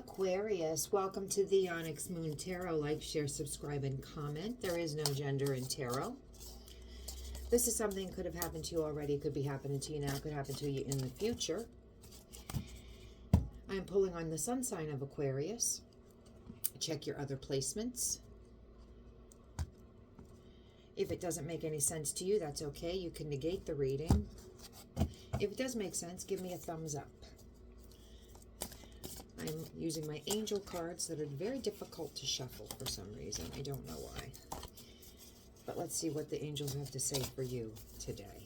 Aquarius, welcome to the Onyx Moon Tarot. Like, share, subscribe, and comment. There is no gender in tarot. This is something that could have happened to you already, could be happening to you now, could happen to you in the future. I'm pulling on the sun sign of Aquarius. Check your other placements. If it doesn't make any sense to you, that's okay. You can negate the reading. If it does make sense, give me a thumbs up. I'm using my angel cards that are very difficult to shuffle for some reason. I don't know why. But let's see what the angels have to say for you today.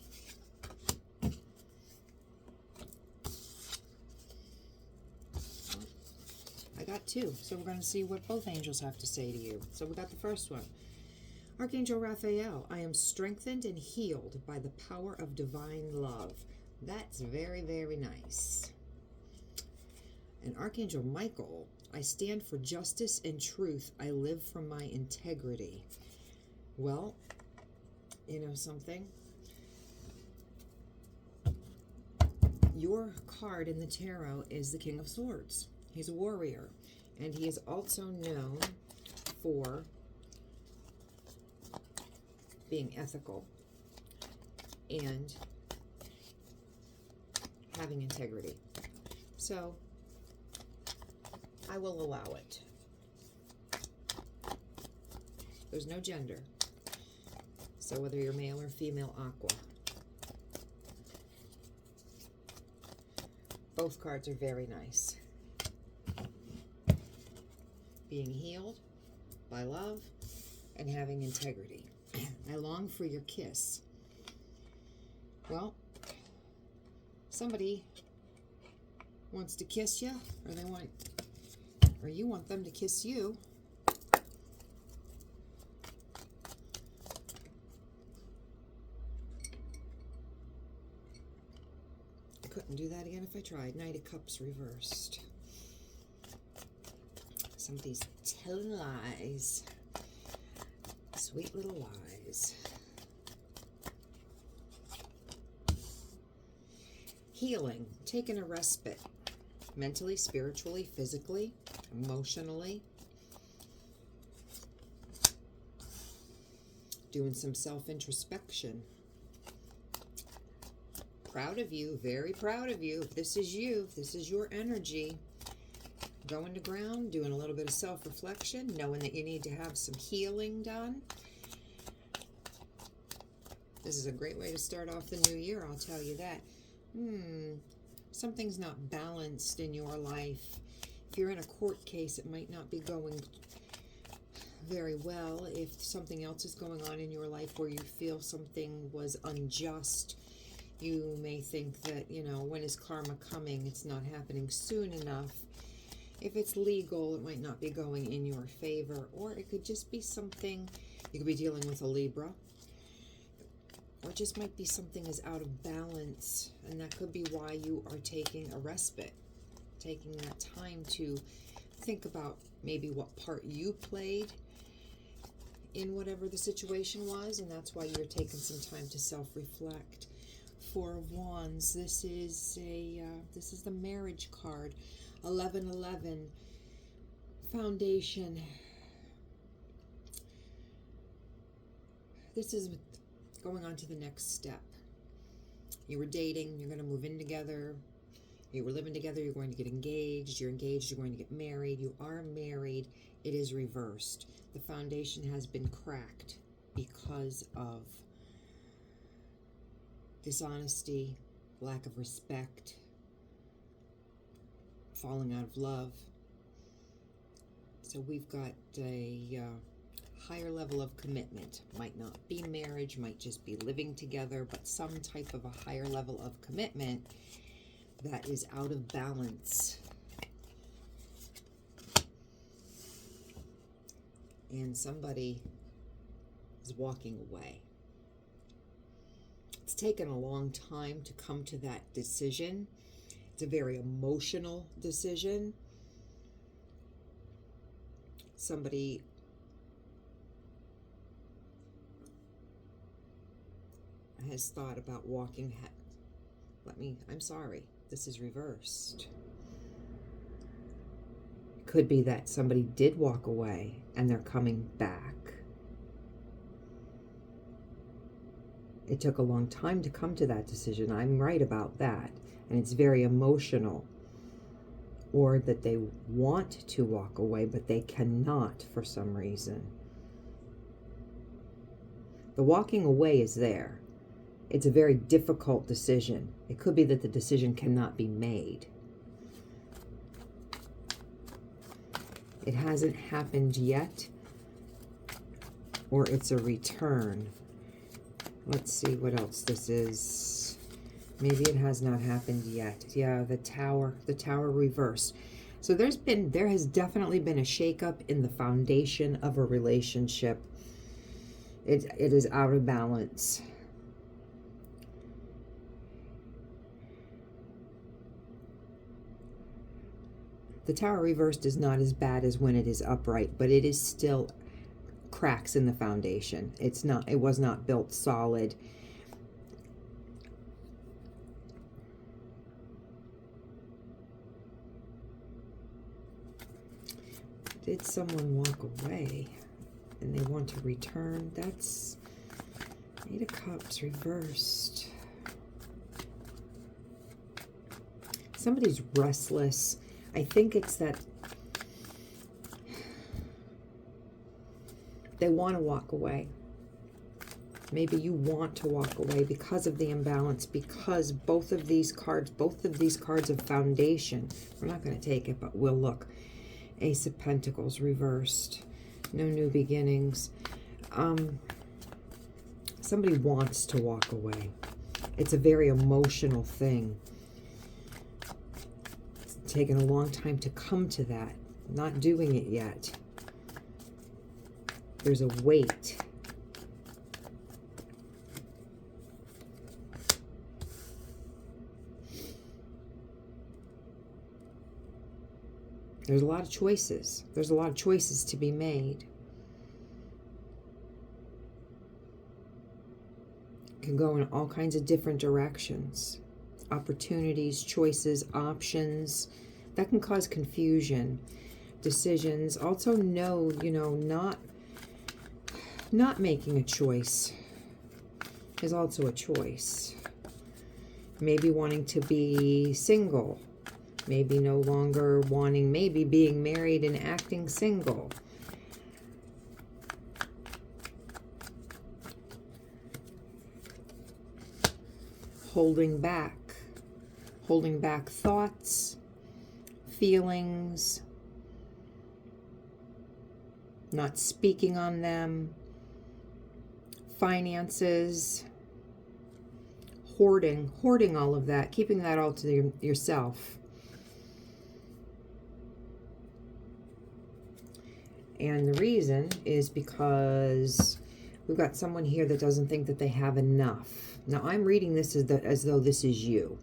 I got two, so we're going to see what both angels have to say to you. So we got the first one. Archangel Raphael, I am strengthened and healed by the power of divine love. That's very, very nice. And Archangel Michael, I stand for justice and truth. I live from my integrity. Well, you know something? Your card in the tarot is the King of Swords. He's a warrior. And he is also known for being ethical and having integrity. So I will allow it. There's no gender. So whether you're male or female, Aqua. Both cards are very nice. Being healed by love and having integrity. I long for your kiss. Well, somebody wants to kiss you, or you want them to kiss you. I couldn't do that again if I tried. Knight of Cups reversed. Somebody's telling lies. Sweet little lies. Healing, taking a respite. Mentally, spiritually, physically, emotionally. Doing some self-introspection. Proud of you, very proud of you. If this is you, if this is your energy, going to ground, doing a little bit of self-reflection, knowing that you need to have some healing done. This is a great way to start off the new year, I'll tell you that. Something's not balanced in your life. If you're in a court case, it might not be going very well. If something else is going on in your life where you feel something was unjust, you may think that, you know, when is karma coming? It's not happening soon enough. If it's legal, it might not be going in your favor. Or it could just be something, you could be dealing with a Libra. Or it just might be something is out of balance, and that could be why you are taking a respite, taking that time to think about maybe what part you played in whatever the situation was, and that's why you're taking some time to self-reflect. Four of Wands. This is the marriage card. 1111. Foundation. This is going on to the next step. You were dating, you're going to move in together. You were living together, you're going to get engaged. You're engaged, you're going to get married. You are married. It is reversed. The foundation has been cracked because of dishonesty, lack of respect, falling out of love. So we've got a higher level of commitment. Might not be marriage, might just be living together, but some type of a higher level of commitment that is out of balance. And somebody is walking away. It's taken a long time to come to that decision. It's a very emotional decision. Somebody has thought about walking. I'm sorry, this is reversed. could be that somebody did walk away and they're coming back. It took a long time to come to that decision. I'm right about that. And it's very emotional. Or that they want to walk away, but they cannot for some reason. The walking away is there. It's a very difficult decision. It could be that the decision cannot be made. It hasn't happened yet, or it's a return. Let's see what else this is. Maybe it has not happened yet. Yeah, the tower reversed. So there has definitely been a shakeup in the foundation of a relationship. It is out of balance. The tower reversed is not as bad as when it is upright, but it is still cracks in the foundation. It was not built solid. Did someone walk away and they want to return? That's Eight of Cups reversed. Somebody's restless. I think it's that they want to walk away. Maybe you want to walk away because of the imbalance, because both of these cards of foundation, we're not going to take it, but we'll look. Ace of Pentacles reversed. No new beginnings. Somebody wants to walk away. It's a very emotional thing. It's taken a long time to come to that. Not doing it yet. There's a weight. There's a lot of choices. There's a lot of choices to be made. It can go in all kinds of different directions. Opportunities, choices, options. That can cause confusion. Decisions. Also no, not making a choice is also a choice. Maybe wanting to be single. Maybe no longer wanting, maybe being married and acting single. Holding back thoughts, feelings, not speaking on them, finances, hoarding all of that, keeping that all to yourself. And the reason is because we've got someone here that doesn't think that they have enough. Now, I'm reading this as though this is you,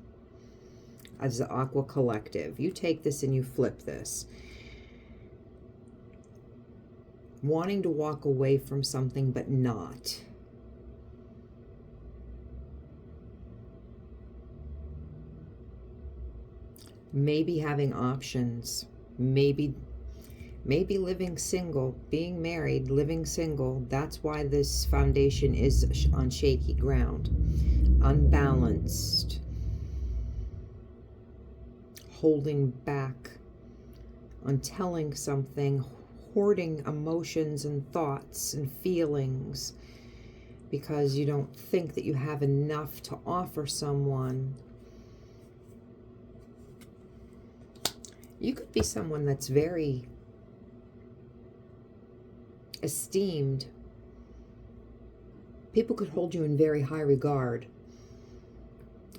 as the Aqua Collective. You take this and you flip this. Wanting to walk away from something, but not. Maybe having options. Maybe living single, being married, living single. That's why this foundation is on shaky ground. Unbalanced. Holding back on telling something. Hoarding emotions and thoughts and feelings because you don't think that you have enough to offer someone. You could be someone that's very esteemed. People could hold you in very high regard.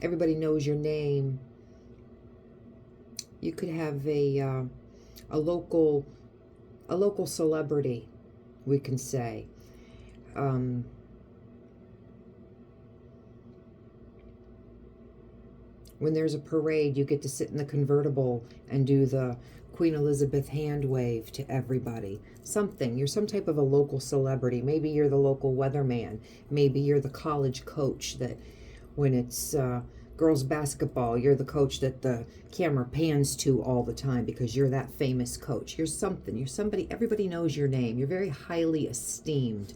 Everybody knows your name. You could have a local celebrity, we can say. When there's a parade, you get to sit in the convertible and do the Queen Elizabeth hand wave to everybody. Something. You're some type of a local celebrity. Maybe you're the local weatherman. Maybe you're the college coach that when it's girls basketball, you're the coach that the camera pans to all the time because you're that famous coach. You're something. You're somebody. Everybody knows your name. You're very highly esteemed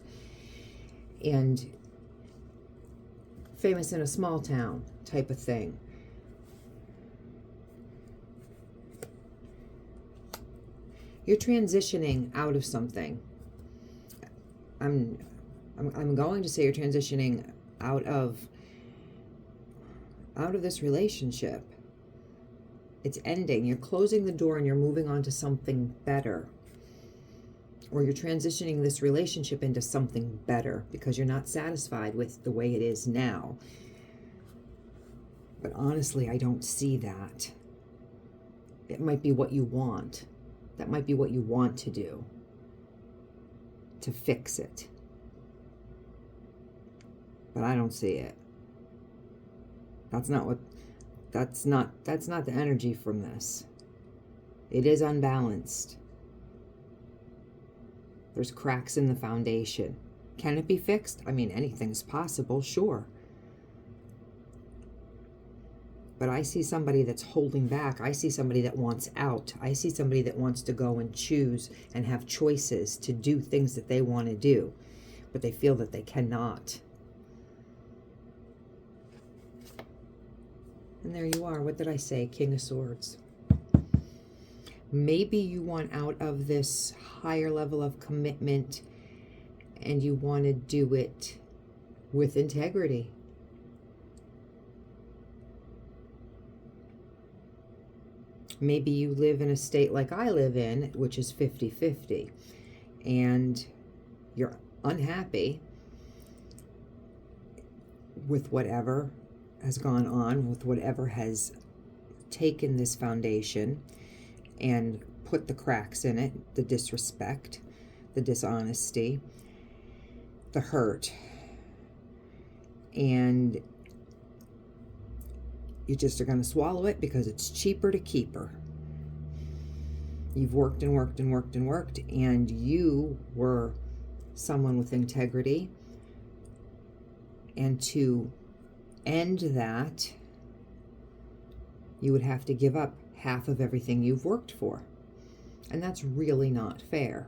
and famous in a small town type of thing. You're transitioning out of something. I'm going to say you're transitioning out of this relationship. It's ending. You're closing the door and you're moving on to something better. Or you're transitioning this relationship into something better because you're not satisfied with the way it is now. But honestly, I don't see that. It might be what you want. That might be what you want to do, to fix it. But I don't see it. That's not the energy from this. It is unbalanced. There's cracks in the foundation. Can it be fixed? I mean, anything's possible, sure. But I see somebody that's holding back. I see somebody that wants out. I see somebody that wants to go and choose and have choices to do things that they want to do, but they feel that they cannot. And there you are. What did I say? King of Swords. Maybe you want out of this higher level of commitment and you want to do it with integrity. Maybe you live in a state like I live in, which is 50-50, and you're unhappy with whatever has gone on, with whatever has taken this foundation and put the cracks in it, the disrespect, the dishonesty, the hurt, and you just are going to swallow it because it's cheaper to keep her. You've worked and worked and worked and worked, and you were someone with integrity. And to end that, you would have to give up half of everything you've worked for. And that's really not fair.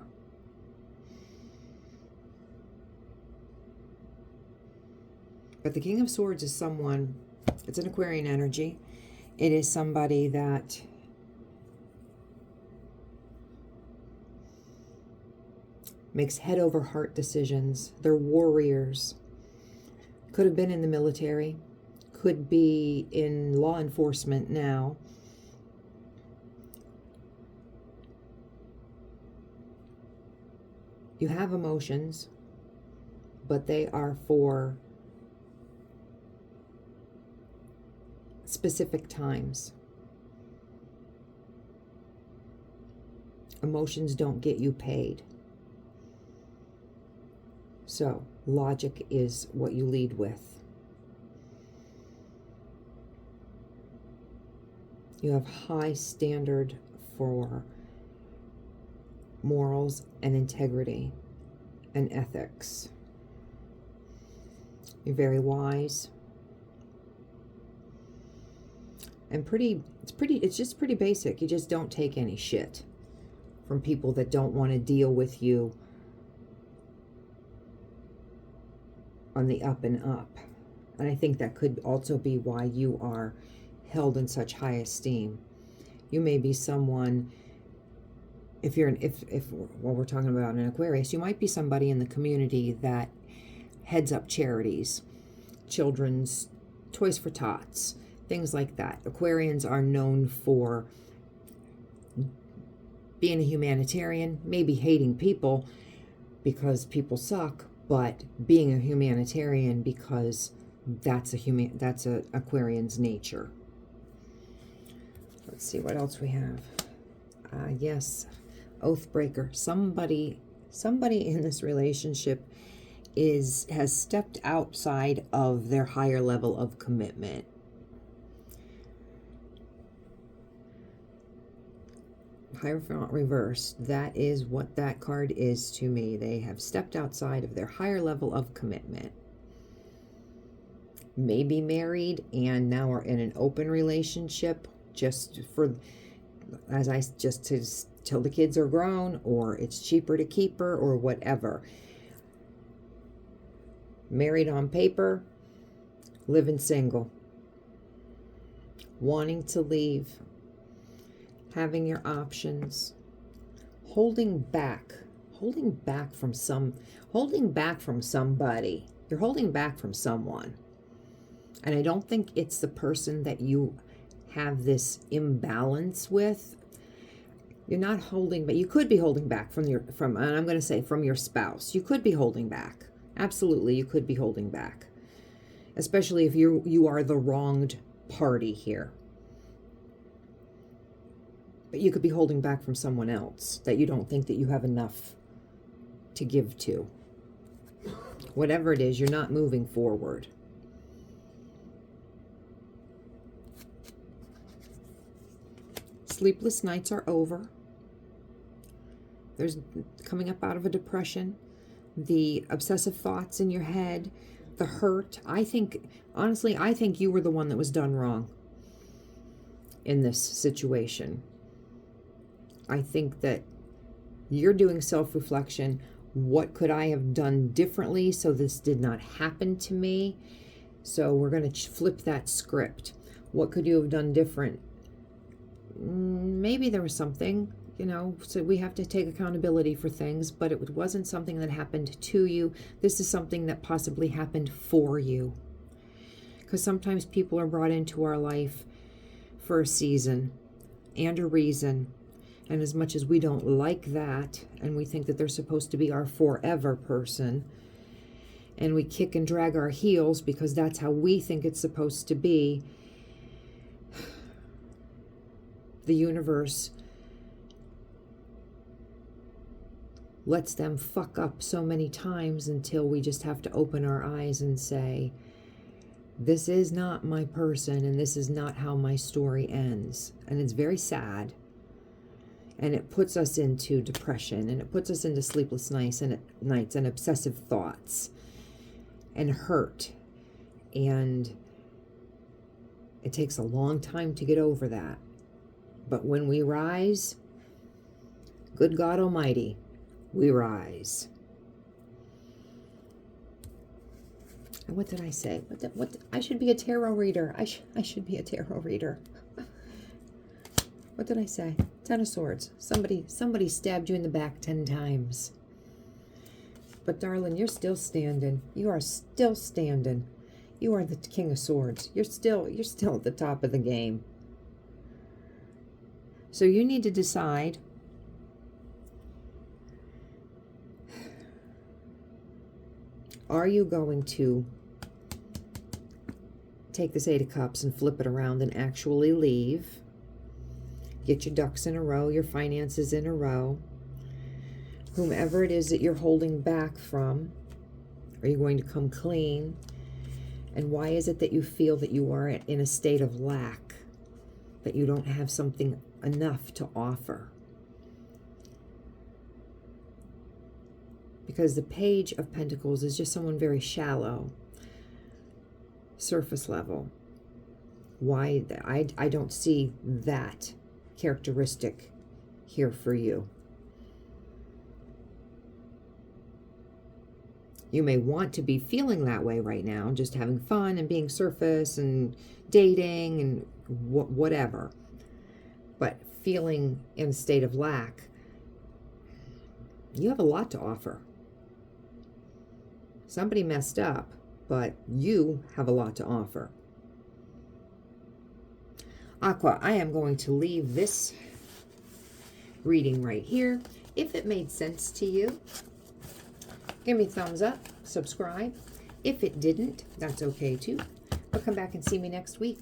But the King of Swords is someone, it's an Aquarian energy. It is somebody that makes head over heart decisions. They're warriors. Could have been in the military. Could be in law enforcement now. You have emotions, but they are for specific times. Emotions don't get you paid. So, logic is what you lead with. You have high standard for morals and integrity and ethics. You're very wise. And it's just pretty basic. You just don't take any shit from people that don't want to deal with you on the up and up. And I think that could also be why you are held in such high esteem. You may be someone, if we're talking about an Aquarius, you might be somebody in the community that heads up charities, children's Toys for Tots, things like that. Aquarians are known for being a humanitarian, maybe hating people because people suck, but being a humanitarian because that's a Aquarian's nature. Let's see what else we have. Yes, Oathbreaker. Somebody in this relationship has stepped outside of their higher level of commitment. Hierophant reversed. That is what that card is to me. They have stepped outside of their higher level of commitment. maybe married and now are in an open relationship just for, till the kids are grown, or it's cheaper to keep her, or whatever. Married on paper, living single, wanting to leave, having your options, holding back from somebody. You're holding back from someone. And I don't think it's the person that you have this imbalance with. You're not holding, but you could be holding back and I'm going to say from your spouse. You could be holding back. Absolutely, you could be holding back. Especially if you are the wronged party here. But you could be holding back from someone else that you don't think that you have enough to give to. Whatever it is, you're not moving forward. Sleepless nights are over. There's coming up out of a depression. The obsessive thoughts in your head, the hurt. Honestly, I think you were the one that was done wrong in this situation. I think that you're doing self-reflection. What could I have done differently so this did not happen to me? So we're going to flip that script. What could you have done different? Maybe there was something, so we have to take accountability for things, but it wasn't something that happened to you. This is something that possibly happened for you. Because sometimes people are brought into our life for a season and a reason. And as much as we don't like that, and we think that they're supposed to be our forever person, and we kick and drag our heels because that's how we think it's supposed to be, the universe lets them fuck up so many times until we just have to open our eyes and say, this is not my person, and this is not how my story ends. And it's very sad. And it puts us into depression, and it puts us into sleepless nights and obsessive thoughts and hurt. And it takes a long time to get over that. But when we rise, good God Almighty, we rise. And what did I say? I should be a tarot reader. I should be a tarot reader. What did I say? 10 of Swords. Somebody stabbed you in the back 10 times. But darling, you're still standing. You are still standing. You are the King of Swords. You're still at the top of the game. So you need to decide, are you going to take this 8 of Cups and flip it around and actually leave? Get your ducks in a row, your finances in a row. Whomever it is that you're holding back from, are you going to come clean? And why is it that you feel that you are in a state of lack, that you don't have something enough to offer? Because the Page of Pentacles is just someone very shallow, surface level. Why? I don't see that characteristic here for you. You may want to be feeling that way right now, just having fun and being surface and dating and whatever. But feeling in a state of lack, you have a lot to offer. Somebody messed up, but you have a lot to offer. Aqua, I am going to leave this reading right here. If it made sense to you, give me a thumbs up, subscribe. If it didn't, that's okay too. But come back and see me next week.